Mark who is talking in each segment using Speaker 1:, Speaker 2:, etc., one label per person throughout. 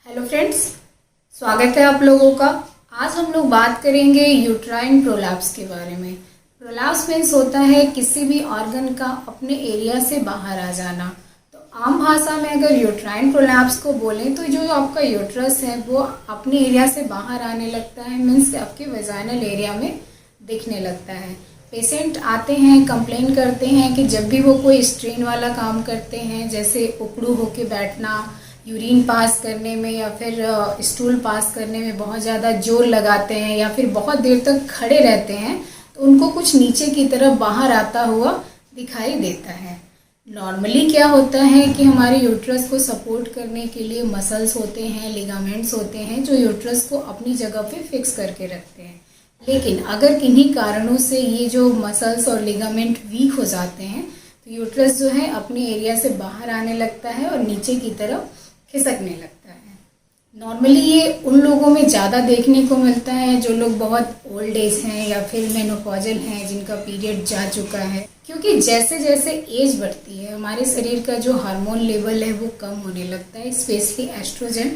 Speaker 1: Hello friends, स्वागत है आप लोगों का। आज हम लोग बात करेंगे यूट्राइन प्रोलैप्स के बारे में। प्रोलैप्स मीन्स होता है किसी भी ऑर्गन का अपने एरिया से बाहर आ जाना। तो आम भाषा में अगर यूट्राइन प्रोलैप्स को बोलें तो जो आपका यूट्रस है वो अपने एरिया से बाहर आने लगता है, मीन्स आपके वेजाइनल एरिया में दिखने लगता है। पेशेंट आते हैं, कंप्लेन करते हैं कि जब भी वो कोई स्ट्रेन वाला काम करते हैं, जैसे उकड़ू होके बैठना, यूरिन पास करने में या फिर स्टूल पास करने में बहुत ज़्यादा जोर लगाते हैं या फिर बहुत देर तक खड़े रहते हैं, तो उनको कुछ नीचे की तरफ बाहर आता हुआ दिखाई देता है। नॉर्मली क्या होता है कि हमारे यूट्रस को सपोर्ट करने के लिए मसल्स होते हैं, लिगामेंट्स होते हैं जो यूट्रस को अपनी जगह पे फिक्स करके रखते हैं। लेकिन अगर किन्हीं कारणों से ये जो मसल्स और लिगामेंट वीक हो जाते हैं तो यूट्रस जो है अपने एरिया से बाहर आने लगता है और नीचे की तरफ खिसकने लगता है। नॉर्मली ये उन लोगों में ज़्यादा देखने को मिलता है जो लोग बहुत ओल्ड एज हैं या फिर मेनोपॉजल हैं, जिनका पीरियड जा चुका है, क्योंकि जैसे जैसे एज बढ़ती है हमारे शरीर का जो हार्मोन लेवल है वो कम होने लगता है, स्पेशली एस्ट्रोजन,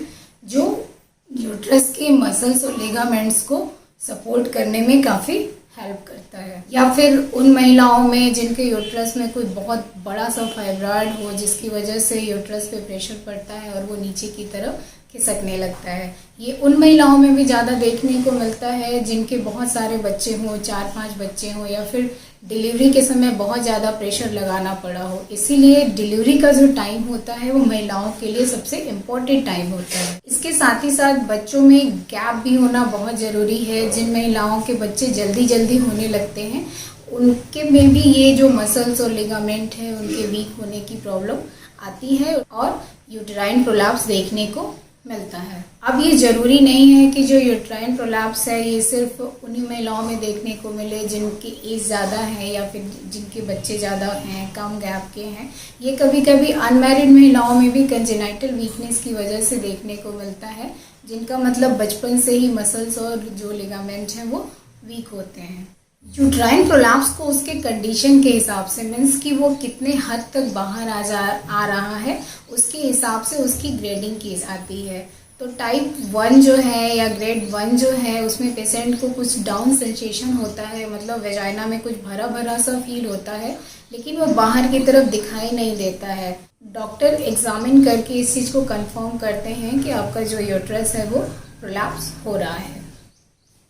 Speaker 1: जो यूट्रस के मसल्स और लिगामेंट्स को सपोर्ट करने में काफ़ी हेल्प करता है। या फिर उन महिलाओं में जिनके यूट्रस में कोई बहुत बड़ा सा फाइब्रॉइड हो जिसकी वजह से यूट्रस पे प्रेशर पड़ता है और वो नीचे की तरफ खिसकने लगता है। ये उन महिलाओं में भी ज़्यादा देखने को मिलता है जिनके बहुत सारे बच्चे हों, 4-5 बच्चे हों, या फिर डिलीवरी के समय बहुत ज़्यादा प्रेशर लगाना पड़ा हो। इसीलिए डिलीवरी का जो टाइम होता है वो महिलाओं के लिए सबसे इम्पोर्टेंट टाइम होता है। इसके साथ ही साथ बच्चों में गैप भी होना बहुत ज़रूरी है। जिन महिलाओं के बच्चे जल्दी जल्दी होने लगते हैं उनके में भी ये जो मसल्स और लिगामेंट है उनके वीक होने की प्रॉब्लम आती है और यूट्राइन प्रोलैप्स देखने को मिलता है। अब ये ज़रूरी नहीं है कि जो यूट्राइन प्रोलैप्स है ये सिर्फ उन्हीं महिलाओं में देखने को मिले जिनकी एज ज़्यादा है या फिर जिनके बच्चे ज़्यादा हैं, कम गैप के हैं। ये कभी कभी अनमैरिड महिलाओं में भी कंजेनाइटल वीकनेस की वजह से देखने को मिलता है, जिनका मतलब बचपन से ही मसल्स और जो लिगामेंट हैं वो वीक होते हैं। यूट्राइन प्रोलैप्स को उसके कंडीशन के हिसाब से, मीन्स कि वो कितने हद तक बाहर आ रहा है, उसके हिसाब से उसकी ग्रेडिंग की जाती है। तो टाइप 1 जो है या ग्रेड 1 जो है उसमें पेशेंट को कुछ डाउन सेंसेशन होता है, मतलब वेजाइना में कुछ भरा भरा सा फील होता है लेकिन वो बाहर की तरफ दिखाई नहीं देता है। डॉक्टर एग्जामिन करके इस चीज़ को कंफर्म करते हैं कि आपका जो यूट्रस है वो प्रोलैप्स हो रहा है।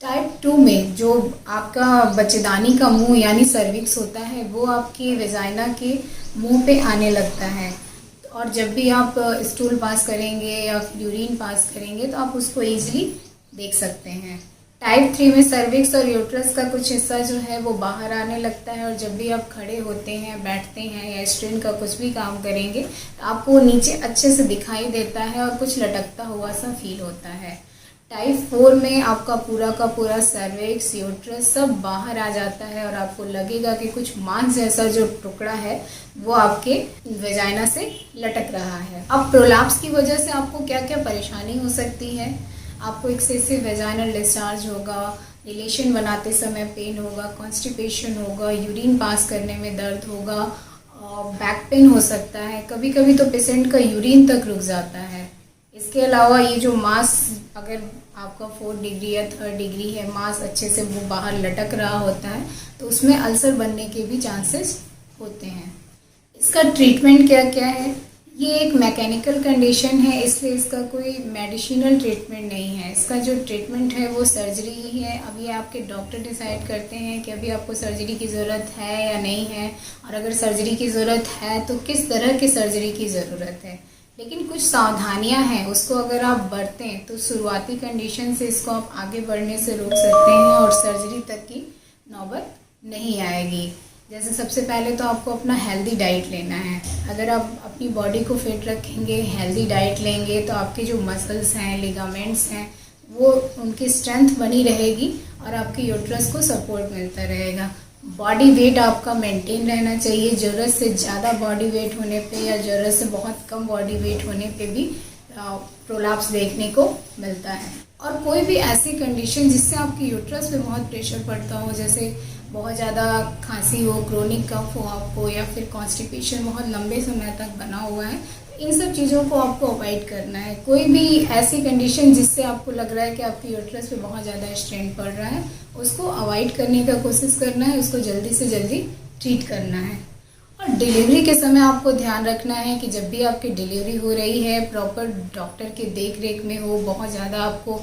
Speaker 1: टाइप 2 में जो आपका बच्चेदानी का मुंह यानी सर्विक्स होता है वो आपके वेजाइना के मुंह पे आने लगता है, और जब भी आप स्टूल पास करेंगे या यूरिन पास करेंगे तो आप उसको ईजिली देख सकते हैं। टाइप 3 में सर्विक्स और यूट्रस का कुछ हिस्सा जो है वो बाहर आने लगता है, और जब भी आप खड़े होते हैं, बैठते हैं या स्ट्रेन का कुछ भी काम करेंगे तो आपको वो नीचे अच्छे से दिखाई देता है और कुछ लटकता हुआ सा फील होता है। टाइप 4 में आपका पूरा का पूरा सर्विक्स, यूट्रस सब बाहर आ जाता है और आपको लगेगा कि कुछ मांस जैसा जो टुकड़ा है वो आपके वेजाइना से लटक रहा है। अब प्रोलैप्स की वजह से आपको क्या क्या परेशानी हो सकती है? आपको एक्सेसिव वेजाइनल डिस्चार्ज होगा, रिलेशन बनाते समय पेन होगा, कॉन्स्टिपेशन होगा, यूरिन पास करने में दर्द होगा, बैक पेन हो सकता है, कभी कभी तो पेशेंट का यूरिन तक रुक जाता है। इसके अलावा ये जो मांस अगर आपका 4 डिग्री या 3rd डिग्री है, मांस अच्छे से वो बाहर लटक रहा होता है तो उसमें अल्सर बनने के भी चांसेस होते हैं। इसका ट्रीटमेंट क्या क्या है? ये एक मैकेनिकल कंडीशन है, इसलिए इसका कोई मेडिसिनल ट्रीटमेंट नहीं है। इसका जो ट्रीटमेंट है वो सर्जरी ही है। अभी आपके डॉक्टर डिसाइड करते हैं कि अभी आपको सर्जरी की ज़रूरत है या नहीं है, और अगर सर्जरी की ज़रूरत है तो किस तरह की सर्जरी की ज़रूरत है। लेकिन कुछ सावधानियां हैं, उसको अगर आप बरतें तो शुरुआती कंडीशन से इसको आप आगे बढ़ने से रोक सकते हैं और सर्जरी तक की नौबत नहीं आएगी। जैसे सबसे पहले तो आपको अपना हेल्दी डाइट लेना है। अगर आप अपनी बॉडी को फिट रखेंगे, हेल्दी डाइट लेंगे तो आपके जो मसल्स हैं, लिगामेंट्स हैं, वो उनकी स्ट्रेंथ बनी रहेगी और आपके यूट्रस को सपोर्ट मिलता रहेगा। बॉडी वेट आपका मेंटेन रहना चाहिए। ज़रूरत से ज़्यादा बॉडी वेट होने पे या ज़रूरत से बहुत कम बॉडी वेट होने पे भी प्रोलैप्स देखने को मिलता है। और कोई भी ऐसी कंडीशन जिससे आपके यूट्रस पे बहुत प्रेशर पड़ता हो, जैसे बहुत ज़्यादा खांसी हो, क्रोनिक कफ हो आपको, या फिर कॉन्स्टिपेशन बहुत लंबे समय तक बना हुआ है, इन सब चीज़ों को आपको अवॉइड करना है। कोई भी ऐसी कंडीशन जिससे आपको लग रहा है कि आपके यूट्रस पे बहुत ज़्यादा स्ट्रेन पड़ रहा है, उसको अवॉइड करने का कोशिश करना है, उसको जल्दी से जल्दी ट्रीट करना है। और डिलीवरी के समय आपको ध्यान रखना है कि जब भी आपकी डिलीवरी हो रही है प्रॉपर डॉक्टर के देख रेख में हो, बहुत ज़्यादा आपको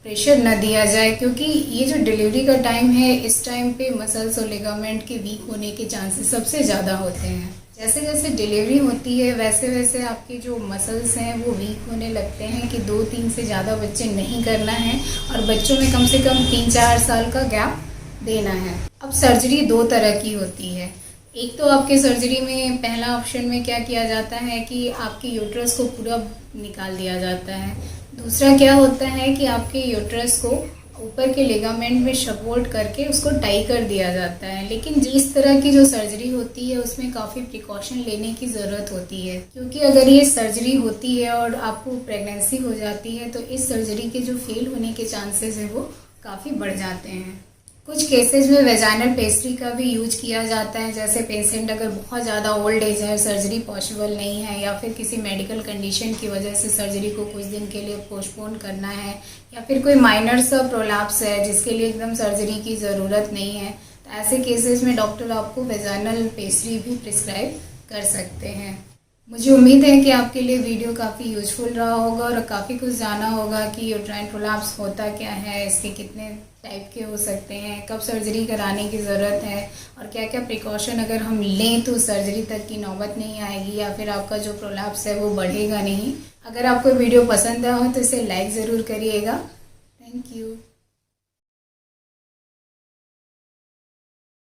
Speaker 1: प्रेशर न दिया जाए, क्योंकि ये जो डिलीवरी का टाइम है इस टाइम पे मसल्स और लिगामेंट के वीक होने के चांसेस सबसे ज़्यादा होते हैं। जैसे जैसे डिलीवरी होती है वैसे वैसे आपके जो मसल्स हैं वो वीक होने लगते हैं कि 2-3 से ज़्यादा बच्चे नहीं करना है और बच्चों में कम से कम 3-4 साल का गैप देना है। अब सर्जरी 2 तरह की होती है। एक तो आपके सर्जरी में पहला ऑप्शन में क्या किया जाता है कि आपके यूट्रस को पूरा निकाल दिया जाता है। दूसरा क्या होता है कि आपके यूट्रस को ऊपर के लिगामेंट में सपोर्ट करके उसको टाई कर दिया जाता है। लेकिन इस तरह की जो सर्जरी होती है उसमें काफ़ी प्रिकॉशन लेने की ज़रूरत होती है, क्योंकि अगर ये सर्जरी होती है और आपको प्रेगनेंसी हो जाती है तो इस सर्जरी के जो फेल होने के चांसेस है वो काफ़ी बढ़ जाते हैं। कुछ केसेस में वेजाइनल पेस्ट्री का भी यूज किया जाता है। जैसे पेशेंट अगर बहुत ज़्यादा ओल्ड एज है, सर्जरी पॉसिबल नहीं है, या फिर किसी मेडिकल कंडीशन की वजह से सर्जरी को कुछ दिन के लिए पोस्टपोन करना है, या फिर कोई माइनर सा प्रोलैप्स है जिसके लिए एकदम सर्जरी की ज़रूरत नहीं है, तो ऐसे केसेस में डॉक्टर आपको वेजाइनल पेस्ट्री भी प्रिस्क्राइब कर सकते हैं। मुझे उम्मीद है कि आपके लिए वीडियो काफ़ी यूजफुल रहा होगा और काफ़ी कुछ जाना होगा कि यूट्राइन प्रोलैप्स होता क्या है, इसके कितने टाइप के हो सकते हैं, कब सर्जरी कराने की ज़रूरत है और क्या क्या प्रिकॉशन अगर हम लें तो सर्जरी तक की नौबत नहीं आएगी या फिर आपका जो प्रोलैप्स है वो बढ़ेगा नहीं। अगर आपको वीडियो पसंद आया हो तो इसे लाइक ज़रूर करिएगा। Thank you.